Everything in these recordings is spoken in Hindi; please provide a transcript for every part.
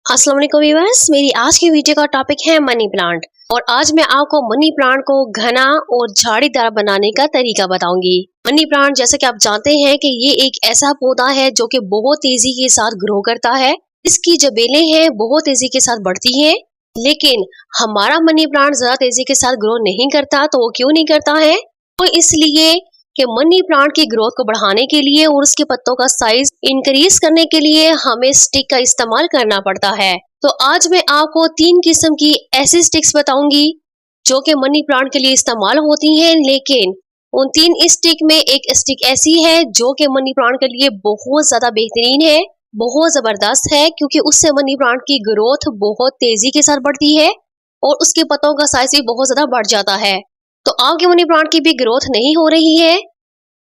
अस्सलाम वालेकुम व्यूअर्स, मेरी आज की वीडियो का टॉपिक है मनी प्लांट। और आज मैं आपको मनी प्लांट को घना और झाड़ीदार बनाने का तरीका बताऊंगी। मनी प्लांट जैसा कि आप जानते हैं कि ये एक ऐसा पौधा है जो कि बहुत तेजी के साथ ग्रो करता है। इसकी जो बेलें हैं बहुत तेजी के साथ बढ़ती हैं, लेकिन हमारा मनी प्लांट ज्यादा तेजी के साथ ग्रो नहीं करता। तो वो क्यों नहीं करता है? तो इसलिए कि मनी प्लांट की ग्रोथ को बढ़ाने के लिए और उसके पत्तों का साइज इंक्रीज करने के लिए हमें स्टिक का इस्तेमाल करना पड़ता है। तो आज मैं आपको 3 किस्म की ऐसी स्टिक्स बताऊंगी जो कि मनी प्लांट के लिए इस्तेमाल होती हैं, लेकिन उन 3 स्टिक में एक स्टिक ऐसी है जो कि मनी प्लांट के लिए बहुत ज्यादा बेहतरीन है, बहुत जबरदस्त है, क्योंकि उससे मनी प्लांट की ग्रोथ बहुत तेजी के साथ बढ़ती है और उसके पत्तों का साइज भी बहुत ज्यादा बढ़ जाता है। तो आपके मनी प्लांट की भी ग्रोथ नहीं हो रही है,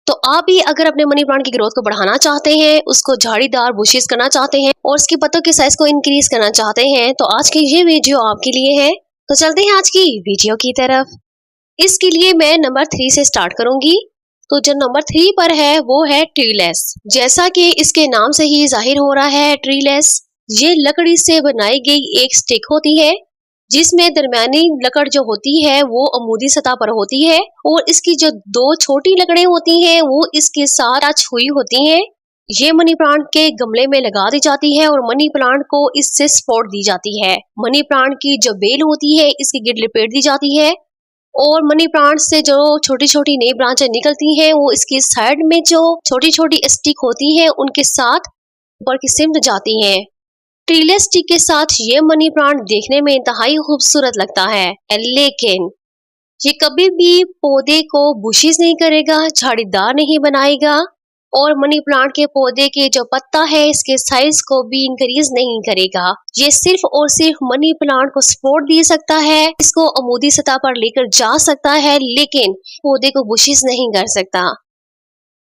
तो आप भी अगर अपने मनी प्लांट की ग्रोथ को बढ़ाना चाहते हैं, उसको झाड़ीदार बुशेस करना चाहते हैं और उसके पत्तों के साइज को इंक्रीज करना चाहते हैं, तो आज की ये वीडियो आपके लिए है। तो चलते हैं आज की वीडियो की तरफ। इसके लिए मैं नंबर 3 से स्टार्ट करूंगी। तो जो नंबर 3 पर है वो है ट्रीलेस। जैसा कि इसके नाम से ही जाहिर हो रहा है, ट्रीलेस ये लकड़ी से बनाई गई एक स्टिक होती है जिसमें दरमियानी लकड़ जो होती है वो अमूदी सतह पर होती है और इसकी जो 2 छोटी लकड़ें होती हैं वो इसके साथ टच हुई होती हैं। ये मनी प्लांट के गमले में लगा दी जाती है और मनी प्लांट को इससे सपोर्ट दी जाती है। मनी प्लांट की जो बेल होती है इसकी गिर लिपेट दी जाती है और मनी प्लांट से जो छोटी छोटी नई ब्रांचें निकलती हैं वो इसकी साइड में जो छोटी छोटी स्टिक होती हैं उनके साथ ऊपर की सिमट जाती हैं। ट्रीलेस स्टिक के साथ ये मनी प्लांट देखने में इंतहाई खूबसूरत लगता है, लेकिन ये कभी भी पौधे को बुशिस नहीं करेगा, झाड़ीदार नहीं बनाएगा और मनी प्लांट के पौधे के जो पत्ता है इसके साइज को भी इंक्रीज नहीं करेगा। ये सिर्फ और सिर्फ मनी प्लांट को सपोर्ट दे सकता है, इसको अमूदी सतह पर लेकर जा सकता है, लेकिन पौधे को बुशिस नहीं कर सकता।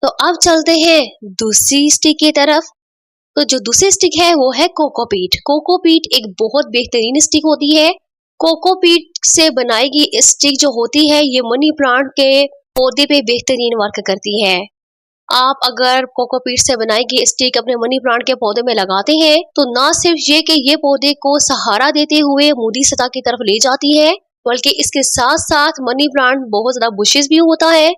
तो अब चलते हैं दूसरी स्टिक की तरफ। तो जो दूसरी स्टिक है वो है कोकोपीट। कोकोपीट एक बहुत बेहतरीन स्टिक होती है। कोकोपीट से बनाई गई स्टिक जो होती है ये मनी प्लांट के पौधे पे बेहतरीन वर्क करती है। आप अगर कोकोपीट से बनाई गई स्टिक अपने मनी प्लांट के पौधे में लगाते हैं तो ना सिर्फ ये कि ये पौधे को सहारा देते हुए मूदी सतह की तरफ ले जाती है, बल्कि इसके साथ साथ मनी प्लांट बहुत ज्यादा बुशेस भी होता है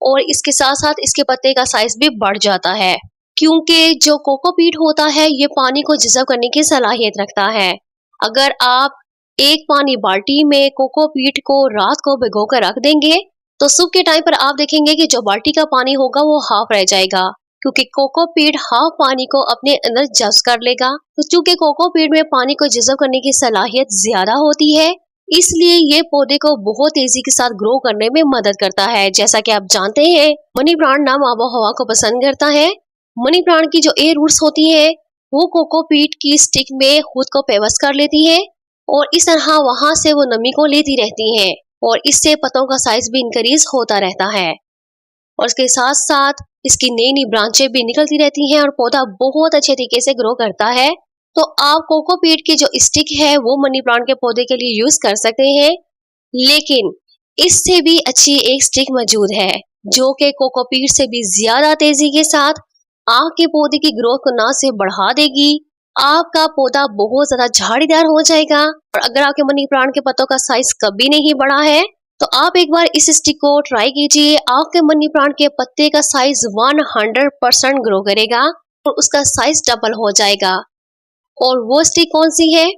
और इसके साथ साथ इसके पत्ते का साइज भी बढ़ जाता है, क्योंकि जो कोकोपीट होता है ये पानी को जज़ब करने की सलाहियत रखता है। अगर आप एक पानी बाल्टी में कोकोपीट को रात को भिगो कर रख देंगे तो सुबह के टाइम पर आप देखेंगे कि जो बाल्टी का पानी होगा वो हाफ रह जाएगा, क्योंकि कोकोपीट हाफ पानी को अपने अंदर जज़ब कर लेगा। तो चूंकि कोकोपीट में पानी को जज़ब करने की सलाहियत ज्यादा होती है, इसलिए ये पौधे को बहुत तेजी के साथ ग्रो करने में मदद करता है। जैसा कि आप जानते हैं मनी प्लांट नम आबो हवा को पसंद करता है। मनी प्लांट की जो एयर रूट्स होती हैं वो कोकोपीट की स्टिक में खुद को पेवस कर लेती हैं और इस तरह वहां से वो नमी को लेती रहती हैं और इससे पत्तों का साइज भी इंक्रीज होता रहता है और इसके साथ साथ इसकी नई नई ब्रांचें भी निकलती रहती हैं और पौधा बहुत अच्छे तरीके से ग्रो करता है। तो आप कोकोपीट की जो स्टिक है वो मनी प्लांट के पौधे के लिए यूज कर सकते हैं, लेकिन इससे भी अच्छी एक स्टिक मौजूद है जो कि कोकोपीट से भी ज्यादा तेजी के साथ आपके पौधे की ग्रोथ को ना सिर्फ बढ़ा देगी, आपका पौधा बहुत ज्यादा झाड़ीदार हो जाएगा। और अगर आपके मनी प्लांट के पत्तों का साइज कभी नहीं बढ़ा है तो आप एक बार इस स्टिक को ट्राई कीजिए। आपके मनी प्लांट के पत्ते का साइज 100% ग्रो करेगा और उसका साइज डबल हो जाएगा। और वो स्टिक कौन सी है?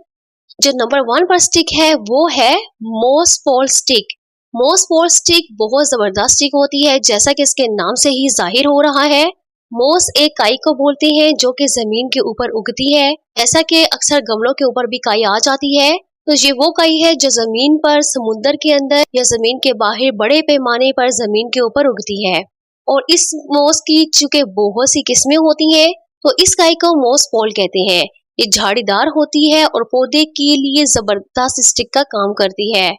जो नंबर 1 पर स्टिक है वो है मोस पोल स्टिक। मोस पोल स्टिक बहुत जबरदस्त स्टिक होती है, जैसा कि इसके नाम से ही जाहिर हो रहा है। मोस एक काई को बोलते हैं जो कि जमीन के ऊपर उगती है। ऐसा कि अक्सर गमलों के ऊपर भी काई आ जाती है, तो ये वो काई है जो जमीन पर, समुद्र के अंदर या जमीन के बाहर बड़े पैमाने पर जमीन के ऊपर उगती है। और इस मोस की चूंकि बहुत सी किस्में होती हैं तो इस काई को मोस पोल कहते हैं। ये झाड़ीदार होती है और पौधे के लिए जबरदस्त स्टिक का काम करती है।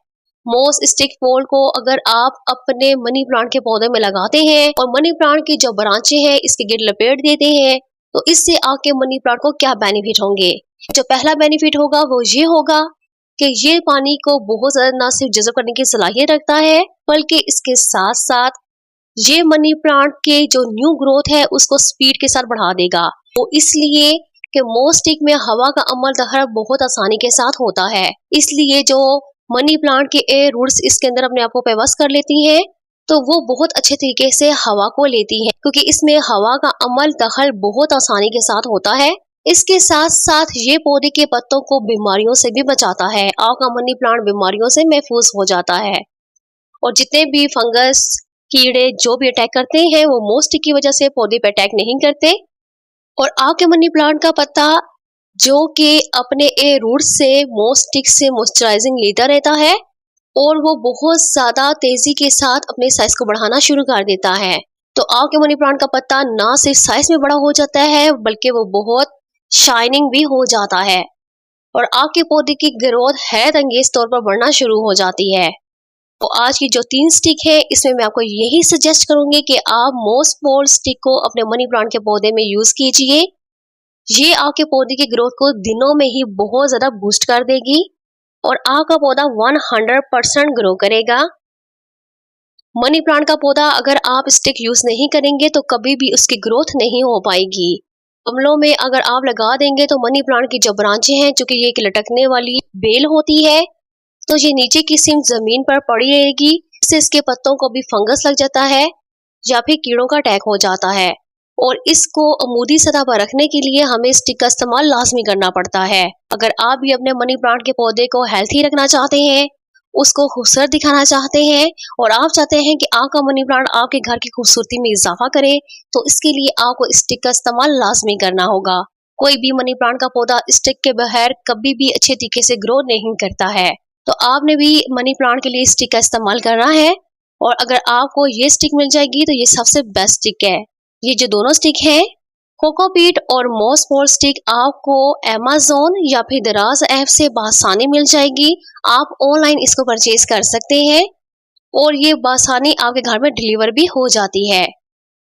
मोस स्टिक पोल को अगर आप अपने मनी प्लांट के पौधे में लगाते हैं और मनी प्लांट की जो ब्रांचें हैं इसके गिर लपेट देते हैं तो इससे आपके मनी प्लांट को क्या बेनिफिट होंगे? जो पहला बेनिफिट होगा वो ये होगा कि ये पानी को बहुत ज्यादा ना सिर्फ जज़ब करने की सलाहियत रखता है, बल्कि इसके साथ साथ ये मनी प्लांट के जो न्यू ग्रोथ है उसको स्पीड के साथ बढ़ा देगा। वो इसलिए कि मोस स्टिक में हवा का अमल दखल बहुत आसानी के साथ होता है, इसलिए जो मनी प्लांट के एयर रूट्स इसके अंदर अपने आप को पेवस कर लेती हैं, तो वो बहुत अच्छे तरीके से हवा को लेती है, क्योंकि इसमें हवा का अमल दखल बहुत आसानी के साथ होता है। इसके साथ साथ ये पौधे के पत्तों को बीमारियों से भी बचाता है। आपका मनी प्लांट बीमारियों से महफूज हो जाता है और जितने भी फंगस, कीड़े जो भी अटैक करते हैं वो मोस स्टिक की वजह से पौधे पे अटैक नहीं करते। और आपके मनी प्लांट का पत्ता जो कि अपने एयर रूट से मोस स्टिक से मॉइस्चराइजिंग लेता रहता है और वो बहुत ज्यादा तेजी के साथ अपने साइज को बढ़ाना शुरू कर देता है। तो आपके मनी प्लांट का पत्ता ना सिर्फ साइज में बड़ा हो जाता है बल्कि वो बहुत शाइनिंग भी हो जाता है और आपके पौधे की ग्रोथ हैरत अंगेज तौर पर बढ़ना शुरू हो जाती है। तो आज की जो 3 स्टिक है इसमें मैं आपको यही सजेस्ट करूंगी कि आप मोस पोल स्टिक को अपने मनी प्लांट के पौधे में यूज कीजिए। ये आपके पौधे की ग्रोथ को दिनों में ही बहुत ज्यादा बूस्ट कर देगी और आपका पौधा 100% ग्रो करेगा। मनी प्लांट का पौधा अगर आप स्टिक यूज नहीं करेंगे तो कभी भी उसकी ग्रोथ नहीं हो पाएगी। गमलों में अगर आप लगा देंगे तो मनी प्लांट की जो ब्रांचें हैं, चूंकि ये एक लटकने वाली बेल होती है, तो ये नीचे की सिम जमीन पर पड़ी रहेगी, इससे इसके पत्तों को भी फंगस लग जाता है या फिर कीड़ों का अटैक हो जाता है और इसको अमूदी सतह पर रखने के लिए हमें स्टिक का इस्तेमाल लाजमी करना पड़ता है। अगर आप भी अपने मनी प्लांट के पौधे को हेल्थी रखना चाहते हैं, उसको खूबसूरत दिखाना चाहते हैं और आप चाहते हैं कि आपका मनी प्लांट आपके घर की खूबसूरती में इजाफा करे, तो इसके लिए आपको स्टिक का इस्तेमाल लाजमी करना होगा। कोई भी मनी प्लांट का पौधा स्टिक के बगैर कभी भी अच्छे तरीके से ग्रो नहीं करता है। तो आपने भी मनी प्लांट के लिए स्टिक का इस्तेमाल करना है और अगर आपको ये स्टिक मिल जाएगी तो ये सबसे बेस्ट स्टिक है। ये जो दोनों स्टिक हैं, कोकोपीट और मोस पोल स्टिक, आपको अमेज़न या फिर दराज ऐप से बासानी मिल जाएगी। आप ऑनलाइन इसको परचेज कर सकते हैं और ये बासानी आपके घर में डिलीवर भी हो जाती है।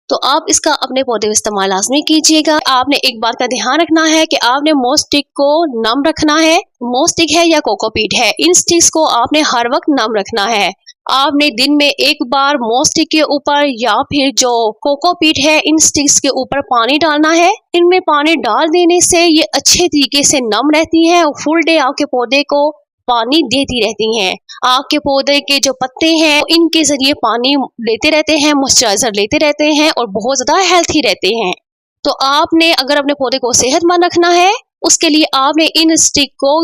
तो आप इसका अपने पौधे में इस्तेमाल लाजमी कीजिएगा। आपने एक बात का ध्यान रखना है कि आपने मोस स्टिक को नम रखना है। मोस स्टिक है या कोकोपीट है, इन स्टिक्स को आपने हर वक्त नम रखना है। आपने दिन में एक बार मोस स्टिक के ऊपर या फिर जो कोकोपीट है इन स्टिक्स के ऊपर पानी डालना है। इनमें पानी डाल देने से ये अच्छे तरीके से नम रहती हैं और फुल डे आपके पौधे को पानी देती रहती हैं। आपके पौधे के जो पत्ते हैं इनके जरिए पानी लेते रहते हैं, मॉइस्चराइजर लेते रहते हैं और बहुत ज्यादा हेल्थी रहते हैं। तो आपने अगर अपने पौधे को सेहतमंद रखना है, उसके लिए आपने इन स्टिक को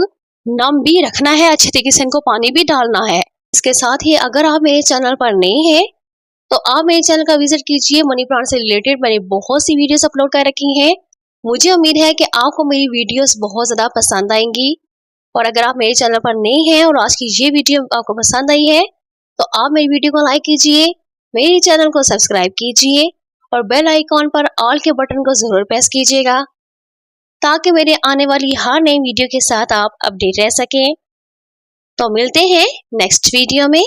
नम भी रखना है, अच्छे तरीके से इनको पानी भी डालना है। इसके साथ ही अगर आप मेरे चैनल पर नए हैं तो आप मेरे चैनल का विजिट कीजिए। मनी प्लांट से रिलेटेड मैंने बहुत सी वीडियोस अपलोड कर रखी हैं। मुझे उम्मीद है कि आपको मेरी वीडियोस बहुत ज्यादा पसंद आएंगी और अगर आप मेरे चैनल पर नए हैं और आज की ये वीडियो आपको पसंद आई है तो आप मेरी वीडियो को लाइक कीजिए, मेरे चैनल को सब्सक्राइब कीजिए और बेल आइकॉन पर ऑल के बटन को जरूर प्रेस कीजिएगा ताकि मेरे आने वाली हर नई वीडियो के साथ आप अपडेट रह सकें। तो मिलते हैं नेक्स्ट वीडियो में।